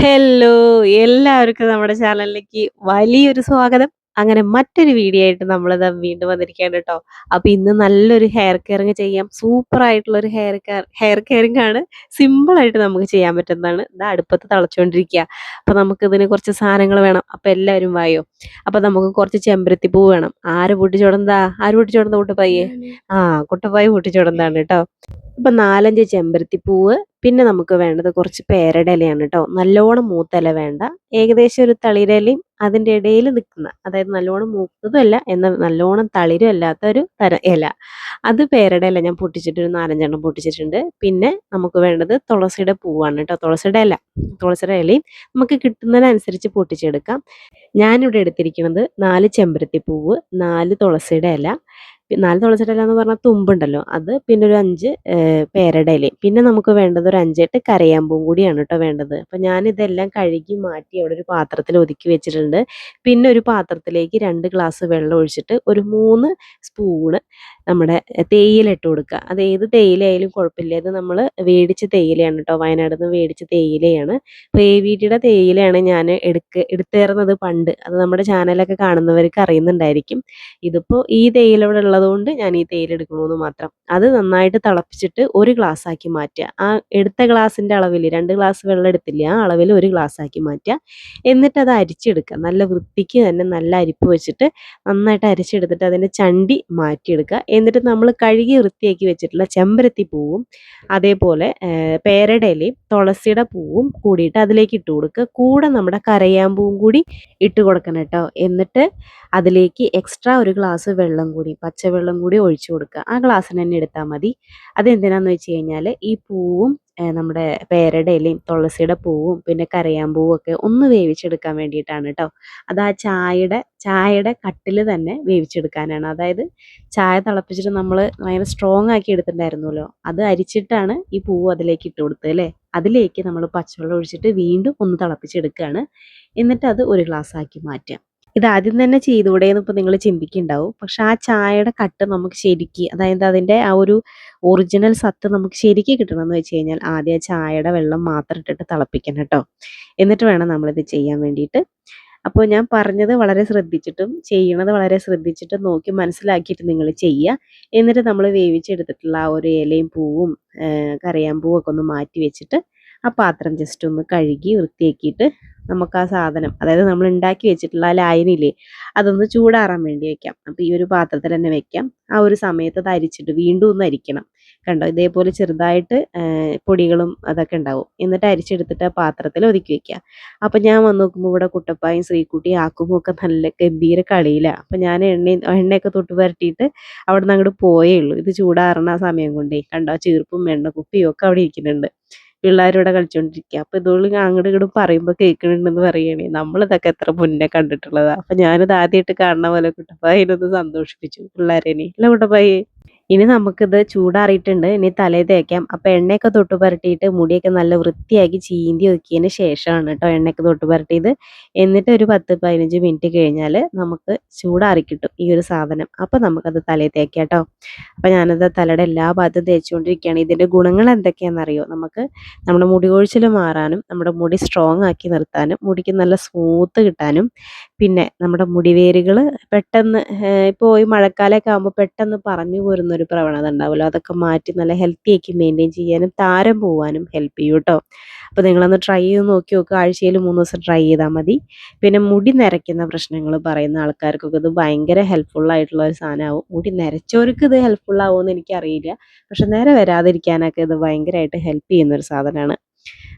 Hello! എല്ലാവർക്കും നമ്മുടെ ചാനലിലേക്ക് വലിയൊരു സ്വാഗതം. അങ്ങനെ മറ്റൊരു വീഡിയോ ആയിട്ട് നമ്മളിതാ വീണ്ടും വന്നിരിക്കുകയാണ് ട്ടോ. അപ്പൊ ഇന്ന് നല്ലൊരു ഹെയർ കെയറിങ് ചെയ്യാം. സൂപ്പർ ആയിട്ടുള്ള ഒരു ഹെയർ കെയറിങ് ആണ്. സിമ്പിൾ ആയിട്ട് നമുക്ക് ചെയ്യാൻ പറ്റുന്നതാണ്. ദാ അടുപ്പത്ത് തിളച്ചുകൊണ്ടിരിക്കുക. അപ്പൊ നമുക്കിതിന് കുറച്ച് സാധനങ്ങൾ വേണം. അപ്പൊ എല്ലാവരും വായോ. അപ്പൊ നമുക്ക് കുറച്ച് ചെമ്പരത്തി പൂ വേണം. ആര് പൊട്ടിച്ചോടന്താ? ആര് പൊട്ടിച്ചോടന്താ കുട്ടപ്പയ്യേ? ആ കുട്ടപ്പായി പൊട്ടിച്ചോടന്താണ് ട്ടോ. അപ്പൊ 4, 5 ചെമ്പരത്തിപ്പൂവ്, പിന്നെ നമുക്ക് വേണ്ടത് കുറച്ച് പേരയുടെ ഇലയാണ് ട്ടോ. നല്ലോണം മൂത്ത ഇല വേണ്ട. ഏകദേശം ഒരു തളിരിലയും അതിൻ്റെ ഇടയിൽ നിൽക്കുന്ന, അതായത് നല്ലോണം മൂത്തതുമല്ല എന്നാൽ നല്ലോണം തളിരും അല്ലാത്ത ഒരു തരം ഇല. അത് പേരയുടെ ഇല ഞാൻ പൊട്ടിച്ചിട്ട് ഒരു 4, 5 എണ്ണം പൊട്ടിച്ചിട്ടുണ്ട്. പിന്നെ നമുക്ക് വേണ്ടത് തുളസിയുടെ പൂവാണ് ട്ടോ. തുളസിയുടെ ഇല, തുളസിയുടെ ഇലയും നമുക്ക് കിട്ടുന്നതിനനുസരിച്ച് പൊട്ടിച്ചെടുക്കാം. ഞാനിവിടെ എടുത്തിരിക്കുന്നത് 4 ചെമ്പരത്തിപ്പൂവ്, 4 തുളസിയുടെ ഇല, 4 തുളസിയുടെ ഇല എന്ന് പറഞ്ഞാൽ തുമ്പുണ്ടല്ലോ അത്, പിന്നെ ഒരു 5 പേരയുടെ ഇലയും, പിന്നെ നമുക്ക് വേണ്ടത് ഒരു 5, 8 കരയാമ്പൂവും കൂടിയാണ് കേട്ടോ വേണ്ടത്. അപ്പം ഞാനിതെല്ലാം കഴുകി മാറ്റി അവിടെ ഒരു പാത്രത്തിൽ ഒതുക്കി വെച്ചിട്ടുണ്ട്. പിന്നെ ഒരു പാത്രത്തിലേക്ക് 2 ഗ്ലാസ് വെള്ളം ഒഴിച്ചിട്ട് ഒരു 3 സ്പൂണ് നമ്മുടെ തേയില ഇട്ട് കൊടുക്കുക. അത് ഏത് തേയിലയായാലും കുഴപ്പമില്ല. ഇത് നമ്മൾ വേടിച്ച തേയിലയാണ് കേട്ടോ, വയനാട്ടിൽ നിന്ന് വേടിച്ച തേയിലയാണ്. അപ്പോൾ AVTയുടെ തേയിലയാണ് ഞാൻ എടുത്തേർന്നത് പണ്ട്. അത് നമ്മുടെ ചാനലൊക്കെ കാണുന്നവർക്ക് അറിയുന്നുണ്ടായിരിക്കും. ഇതിപ്പോൾ ഈ തേയില ഇവിടെ ഉള്ളതുകൊണ്ട് ഞാൻ ഈ തേയില എടുക്കണമെന്ന് മാത്രം. അത് നന്നായിട്ട് തിളപ്പിച്ചിട്ട് ഒരു ഗ്ലാസ് ആക്കി മാറ്റുക. ആ എടുത്ത ഗ്ലാസിൻ്റെ അളവിൽ 2 ഗ്ലാസ് വെള്ളം എടുത്തില്ലേ, ആ അളവിൽ ഒരു ഗ്ലാസ് ആക്കി മാറ്റുക. എന്നിട്ട് അത് അരിച്ചെടുക്കുക. നല്ല വൃത്തിക്ക് തന്നെ നല്ല അരിപ്പ് വെച്ചിട്ട് നന്നായിട്ട് അരിച്ചെടുത്തിട്ട് അതിൻ്റെ ചണ്ടി മാറ്റിയെടുക്കുക. എന്നിട്ട് നമ്മൾ കഴുകി വൃത്തിയാക്കി വെച്ചിട്ടുള്ള ചെമ്പരത്തി പൂവും അതേപോലെ പേരയുടെ ഇലയും തുളസിയുടെ പൂവും കൂടിയിട്ട് അതിലേക്ക് ഇട്ട് കൊടുക്കുക. കൂടെ നമ്മുടെ കരയാമ്പൂവും കൂടി ഇട്ട് കൊടുക്കണം കേട്ടോ. എന്നിട്ട് അതിലേക്ക് എക്സ്ട്രാ ഒരു ഗ്ലാസ് വെള്ളം കൂടി, പച്ചവെള്ളം കൂടി ഒഴിച്ചു കൊടുക്കുക. ആ ഗ്ലാസ്സിന് തന്നെ എടുത്താൽ മതി. അതെന്തിനാന്ന് വെച്ച് കഴിഞ്ഞാൽ ഈ പൂവും നമ്മുടെ പേരയുടെ ഇലയും തുളസിയുടെ പൂവും പിന്നെ കരയാമ്പൂവും ഒക്കെ ഒന്ന് വേവിച്ചെടുക്കാൻ വേണ്ടിയിട്ടാണ് കേട്ടോ. അത് ആ ചായയുടെ കട്ടിൽ തന്നെ വേവിച്ചെടുക്കാനാണ്. അതായത് ചായ തിളപ്പിച്ചിട്ട് നമ്മൾ ഭയങ്കര സ്ട്രോങ് ആക്കി എടുത്തിട്ടുണ്ടായിരുന്നല്ലോ, അത് അരിച്ചിട്ടാണ് ഈ പൂവ് അതിലേക്ക് ഇട്ട് കൊടുത്തത് അല്ലേ. അതിലേക്ക് നമ്മൾ പച്ചവെള്ളം ഒഴിച്ചിട്ട് വീണ്ടും ഒന്ന് തിളപ്പിച്ചെടുക്കുകയാണ്. എന്നിട്ട് അത് ഒരു ഗ്ലാസ് ആക്കി മാറ്റാം. ഇത് ആദ്യം തന്നെ ചെയ്തുകൂടെ എന്ന് ഇപ്പോൾ നിങ്ങൾ ചിന്തിക്കുന്നുണ്ടാവും. പക്ഷെ ആ ചായയുടെ കട്ട് നമുക്ക് ശരിക്ക്, അതായത് അതിൻ്റെ ആ ഒരു ഒറിജിനൽ സത്ത് നമുക്ക് ശരിക്ക് കിട്ടണമെന്ന് വെച്ച് കഴിഞ്ഞാൽ ആദ്യം ആ ചായയുടെ വെള്ളം മാത്രം ഇട്ടിട്ട് തിളപ്പിക്കണം കേട്ടോ. എന്നിട്ട് വേണം നമ്മളിത് ചെയ്യാൻ വേണ്ടിയിട്ട്. അപ്പോൾ ഞാൻ പറഞ്ഞത് വളരെ ശ്രദ്ധിച്ചിട്ടും ചെയ്യണത് വളരെ ശ്രദ്ധിച്ചിട്ടും നോക്കി മനസ്സിലാക്കിയിട്ട് നിങ്ങൾ ചെയ്യുക. എന്നിട്ട് നമ്മൾ വേവിച്ചെടുത്തിട്ടുള്ള ആ ഒരു ഇലയും പൂവും കരയാമ്പൂവും ഒക്കെ ഒന്ന് മാറ്റി വെച്ചിട്ട് ആ പാത്രം ജസ്റ്റ് ഒന്ന് കഴുകി വൃത്തിയാക്കിയിട്ട് നമുക്ക് ആ സാധനം, അതായത് നമ്മൾ ഉണ്ടാക്കി വെച്ചിട്ടുള്ള ആ ലായനിയില്ലേ, അതൊന്ന് ചൂടാറാൻ വേണ്ടി വെക്കാം. അപ്പോൾ ഈ ഒരു പാത്രത്തിൽ തന്നെ വെക്കാം. ആ ഒരു സമയത്ത് അത് അരിച്ചിട്ട് വീണ്ടും ഒന്ന് അരിക്കണം. കണ്ടോ, ഇതേപോലെ ചെറുതായിട്ട് പൊടികളും അതൊക്കെ ഉണ്ടാവും. എന്നിട്ട് അരിച്ചെടുത്തിട്ട് ആ പാത്രത്തിൽ ഒതുക്കി വെക്കുക. അപ്പം ഞാൻ വന്ന് നോക്കുമ്പോൾ ഇവിടെ കുട്ടപ്പായും ശ്രീക്കുട്ടിയും ആക്കുമ്പോൾ ഒക്കെ നല്ല ഗംഭീര കളിയിലാണ്. അപ്പം ഞാൻ എണ്ണയൊക്കെ തൊട്ട് പുരട്ടിയിട്ട് അവിടെ നിന്ന് അങ്ങോട്ട് പോയേ ഉള്ളൂ. ഇത് ചൂടാറുന്ന ആ സമയം കൊണ്ടേ കണ്ടോ, ചീർപ്പും എണ്ണ കുപ്പിയും ഒക്കെ അവിടെ ഇരിക്കുന്നുണ്ട്. പിള്ളേരിവിടെ കളിച്ചുകൊണ്ടിരിക്കുക. അപ്പോൾ ഇതുകൊണ്ട് അങ്ങോട്ടും ഇങ്ങോട്ടും പറയുമ്പോൾ കേൾക്കുന്നുണ്ടെന്ന് പറയണേ. നമ്മളിതൊക്കെ എത്ര മുന്നേ കണ്ടിട്ടുള്ളതാണ്. അപ്പം ഞാനിത് ആദ്യമായിട്ട് കാണുന്ന പോലെ കുട്ടപ്പായിനൊന്ന് സന്തോഷിപ്പിച്ചു പിള്ളേരേനെ. അല്ല കുട്ടപ്പായി, ഇനി നമുക്കിത് ചൂടാറിയിട്ടുണ്ട്. ഇനി തലയിൽ തേക്കാം. അപ്പോൾ എണ്ണയൊക്കെ തൊട്ട് പുരട്ടിയിട്ട് മുടിയൊക്കെ നല്ല വൃത്തിയാക്കി ചീന്തി ഒതുക്കിയതിന് ശേഷമാണ് കേട്ടോ എണ്ണയൊക്കെ തൊട്ട് പുരട്ടിയത്. എന്നിട്ട് ഒരു 10-15 മിനിറ്റ് കഴിഞ്ഞാൽ നമുക്ക് ചൂടാറി കിട്ടും ഈ ഒരു സാധനം. അപ്പോൾ നമുക്കത് തലയിൽ തേക്കാം കേട്ടോ. അപ്പോൾ ഞാനത് തലയുടെ എല്ലാ ഭാഗത്തും തേച്ചുകൊണ്ടിരിക്കുകയാണ്. ഇതിൻ്റെ ഗുണങ്ങൾ എന്തൊക്കെയാണെന്നറിയോ? നമുക്ക് നമ്മുടെ മുടി കൊഴിച്ചിൽ മാറാനും നമ്മുടെ മുടി സ്ട്രോങ് ആക്കി നിർത്താനും മുടിക്ക് നല്ല സ്മൂത്ത് കിട്ടാനും, പിന്നെ നമ്മുടെ മുടിവേരുകൾ പെട്ടെന്ന് ഇപ്പോൾ ഈ മഴക്കാലമൊക്കെ ആകുമ്പോൾ പെട്ടെന്ന് പറഞ്ഞു പോരുന്നൊരു പ്രവണത ഉണ്ടാവുമല്ലോ, അതൊക്കെ മാറ്റി നല്ല ഹെൽത്തി ആക്കി മെയിൻറ്റെയിൻ ചെയ്യാനും താരം പോവാനും ഹെൽപ്പ് ചെയ്യും കേട്ടോ. അപ്പോൾ നിങ്ങളൊന്ന് ട്രൈ ചെയ്ത് നോക്കി നോക്കുക. ആഴ്ചയിൽ 3 ദിവസം ട്രൈ ചെയ്താൽ മതി. പിന്നെ മുടി നരയ്ക്കുന്ന പ്രശ്നങ്ങൾ പറയുന്ന ആൾക്കാർക്കൊക്കെ ഇത് ഭയങ്കര ഹെൽപ്ഫുള്ളായിട്ടുള്ള ഒരു സാധനമാവും. മുടി നരച്ചവർക്ക് ഇത് ഹെൽപ്ഫുള്ളാവുമെന്ന് എനിക്കറിയില്ല. പക്ഷെ നേരെ വരാതിരിക്കാനൊക്കെ ഇത് ഭയങ്കരമായിട്ട് ഹെൽപ്പ് ചെയ്യുന്നൊരു സാധനമാണ്.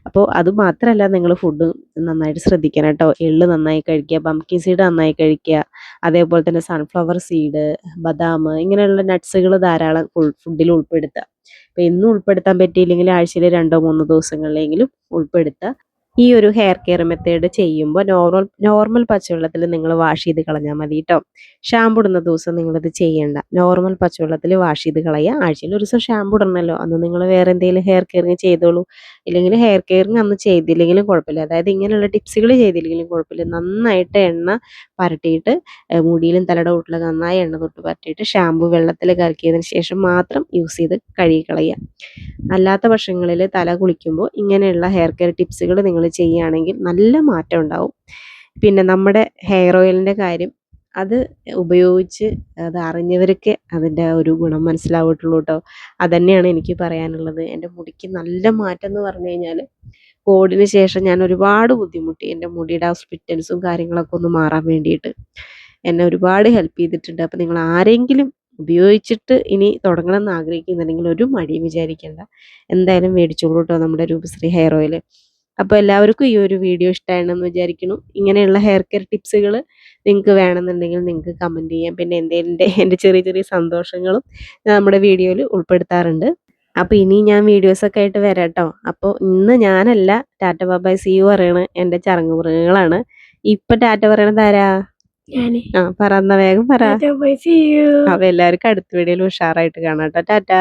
അപ്പോൾ അത് മാത്രമല്ല, നിങ്ങൾ ഫുഡ് നന്നായിട്ട് ശ്രദ്ധിക്കണം കേട്ടോ. എള്ള് നന്നായി കഴിക്കുക, പംകിൻ സീഡ് നന്നായി കഴിക്കുക, അതേപോലെ തന്നെ സൺഫ്ലവർ സീഡ്, ബദാം, ഇങ്ങനെയുള്ള നട്ട്സുകൾ ധാരാളം ഫുഡിൽ ഉൾപ്പെടുത്തുക. അപ്പോൾ എന്നും ഉൾപ്പെടുത്താൻ പറ്റിയില്ലെങ്കിൽ ആഴ്ചയിൽ 2-3 ദിവസങ്ങളിലെങ്കിലും ഉൾപ്പെടുത്തുക. ഈ ഒരു ഹെയർ കെയർ മെത്തേഡ് ചെയ്യുമ്പോൾ നോർമൽ പച്ചവെള്ളത്തിൽ നിങ്ങൾ വാഷ് ചെയ്ത് കളഞ്ഞാൽ മതി കേട്ടോ. ഷാമ്പു ഇടുന്ന ദിവസം നിങ്ങളിത് ചെയ്യേണ്ട. നോർമൽ പച്ചവെള്ളത്തിൽ വാഷ് ചെയ്ത് കളയുക. ആഴ്ചയിൽ ഒരു ദിവസം ഷാമ്പു ഇടണമല്ലോ, അന്ന് നിങ്ങൾ വേറെ എന്തെങ്കിലും ഹെയർ കെയറിങ് ചെയ്തോളൂ. ഇല്ലെങ്കിൽ ഹെയർ കെയറിങ് അന്ന് ചെയ്തില്ലെങ്കിലും കുഴപ്പമില്ല. അതായത് ഇങ്ങനെയുള്ള ടിപ്സുകൾ ചെയ്തില്ലെങ്കിലും കുഴപ്പമില്ല. നന്നായിട്ട് എണ്ണ പരട്ടിയിട്ട് മുടിയിലും തലയുടെ വീട്ടിലൊക്കെ നന്നായി എണ്ണ തൊട്ട് പരട്ടിയിട്ട് ഷാമ്പു വെള്ളത്തിൽ കലക്കിയതിന് ശേഷം മാത്രം യൂസ് ചെയ്ത് കഴുകി കളയുക. അല്ലാത്ത പക്ഷങ്ങളിൽ തല കുളിക്കുമ്പോൾ ഇങ്ങനെയുള്ള ഹെയർ കെയർ ടിപ്സുകൾ നിങ്ങൾ ഇതുപോലെ ചെയ്യുകയാണെങ്കിൽ നല്ല മാറ്റം ഉണ്ടാവും. പിന്നെ നമ്മുടെ ഹെയർ ഓയിലിൻ്റെ കാര്യം, അത് ഉപയോഗിച്ച് അത് അറിഞ്ഞവർക്ക് അതിൻ്റെ ഒരു ഗുണം മനസ്സിലാവട്ടുള്ളൂ കേട്ടോ. അതുതന്നെയാണ് എനിക്ക് പറയാനുള്ളത്. എൻ്റെ മുടിക്ക് നല്ല മാറ്റം എന്ന് പറഞ്ഞു കഴിഞ്ഞാൽ കോവിഡിന് ശേഷം ഞാൻ ഒരുപാട് ബുദ്ധിമുട്ടി. എൻ്റെ മുടിയുടെ ആ സ്പ്ലിറ്റൻസും കാര്യങ്ങളൊക്കെ ഒന്ന് മാറാൻ വേണ്ടിയിട്ട് എന്നെ ഒരുപാട് ഹെൽപ്പ് ചെയ്തിട്ടുണ്ട്. അപ്പോൾ നിങ്ങൾ ആരെങ്കിലും ഉപയോഗിച്ചിട്ട് ഇനി തുടങ്ങണം എന്ന് ആഗ്രഹിക്കുന്നുണ്ടെങ്കിൽ ഒരു മടിയും വിചാരിക്കേണ്ട, എന്തായാലും മേടിച്ചോളൂ കേട്ടോ നമ്മുടെ രൂപശ്രീ ഹെയർ ഓയിൽ. അപ്പോൾ എല്ലാവർക്കും ഈ ഒരു വീഡിയോ ഇഷ്ടമാണെന്ന് വിചാരിക്കുന്നു. ഇങ്ങനെയുള്ള ഹെയർ കെയർ ടിപ്സുകൾ നിങ്ങൾക്ക് വേണമെന്നുണ്ടെങ്കിൽ നിങ്ങൾക്ക് കമൻറ്റ് ചെയ്യാം. പിന്നെ എൻ്റെ ചെറിയ ചെറിയ സന്തോഷങ്ങളും ഞാൻ നമ്മുടെ വീഡിയോയിൽ ഉൾപ്പെടുത്താറുണ്ട്. അപ്പോൾ ഇനി ഞാൻ വീഡിയോസൊക്കെ ആയിട്ട് വരാം കേട്ടോ. അപ്പോൾ ഇന്ന് ഞാനല്ല ടാറ്റ ബൈ സീ യു പറയണ എൻ്റെ ചറങ്ങുമൃഗങ്ങളാണ്. ഇപ്പം ടാറ്റ പറയണത് ആരാ? ആ പറ, എന്നാ വേഗം പറ. അപ്പോൾ എല്ലാവർക്കും അടുത്ത വീഡിയോയിൽ ഉഷാറായിട്ട് കാണാം കേട്ടോ. ടാറ്റ.